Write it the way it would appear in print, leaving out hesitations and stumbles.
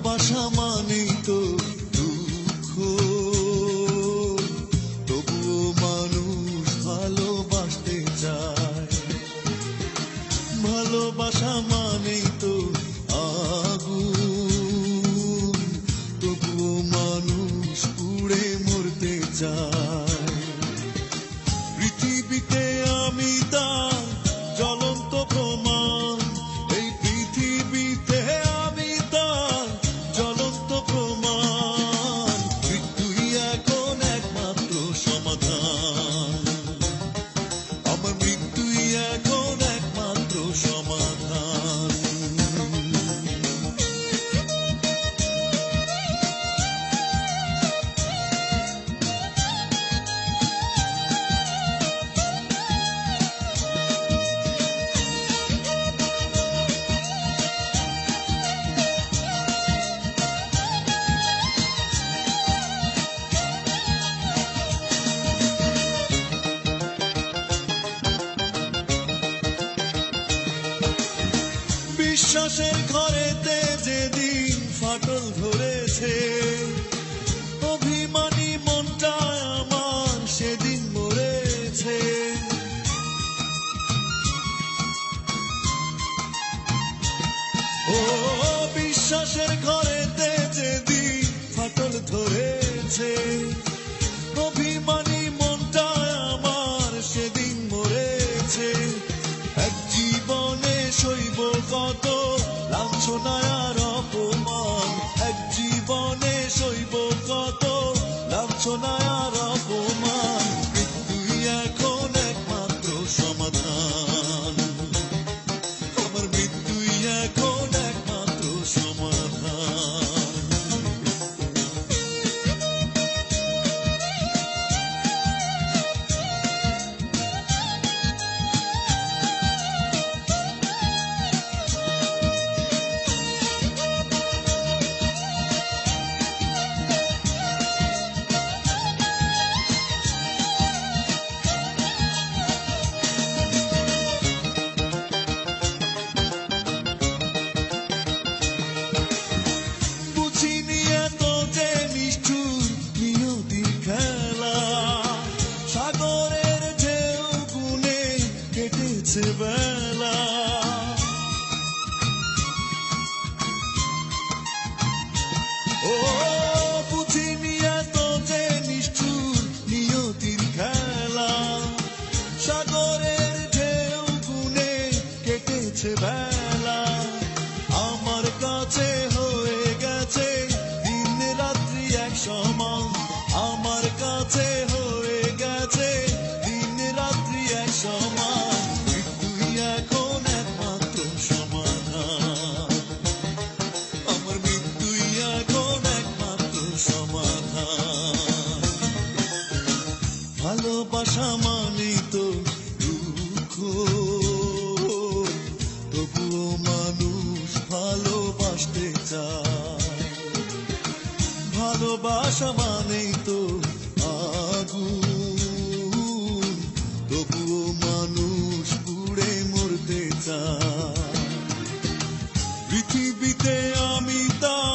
ভালোবাসা মানেই তো দুঃখ, তবুও মানুষ ভালোবাসতে চায়। ভালোবাসা মানেই তো আগুন, তবুও মানুষ পুড়ে মরতে চায়। পৃথিবীতে আমি তার জ্বলন্ত প্রমাণ, এই পৃথিবীতে আমি তার জ্বলন্ত প্রমাণ। মৃত্যুই এখন একমাত্র সমাধান, আমার মৃত্যুই এখন একমাত্র সমাধান। বিশ্বাসের ঘরেতে যেদিন ফাটল ধরেছে, অভিমানী মনটা আমার সেদিন মরেছে। ও বিশ্বাসের ঘরেতে যেদিন ফাটল ধরেছে, অভিমানী মনটা আমার সেদিন মরেছে। এক জীবনে সইব কত লাঞ্ছনা আর অপমান, এক জীবনে সইব কত লাঞ্ছনা আর অপমান। মৃত্যুই এখন একমাত্র সমাধান, আমার মৃত্যুই এখন একমাত্র সমাধান। বুঝিনি এত যে নিষ্ঠুর নিয়তির খেলা, সাগরের ঢেউ গুনে কেটেছে বেলা। ও বুঝিনি এত যে নিষ্ঠুর নিয়তির খেলা, সাগরের ঢেউ গুনে কেটেছে বেলা। আমার কাছে হয়ে গেছে দিন রাত্রি এক সমান, আমার কাছে হয়ে গেছে দিন রাত্রি এক সমান। মৃত্যুই এখন একমাত্র সমাধান, আমার মৃত্যুই এখন একমাত্র সমাধান। ভালোবাসা মানেই তো দুঃখ, তবুও মানুষ ভালোবাসতে চায়। ভালোবাসা মানেই তো আগুন, তবুও মানুষ পুড়ে মরতে চায়। পৃথিবীতে আমি তার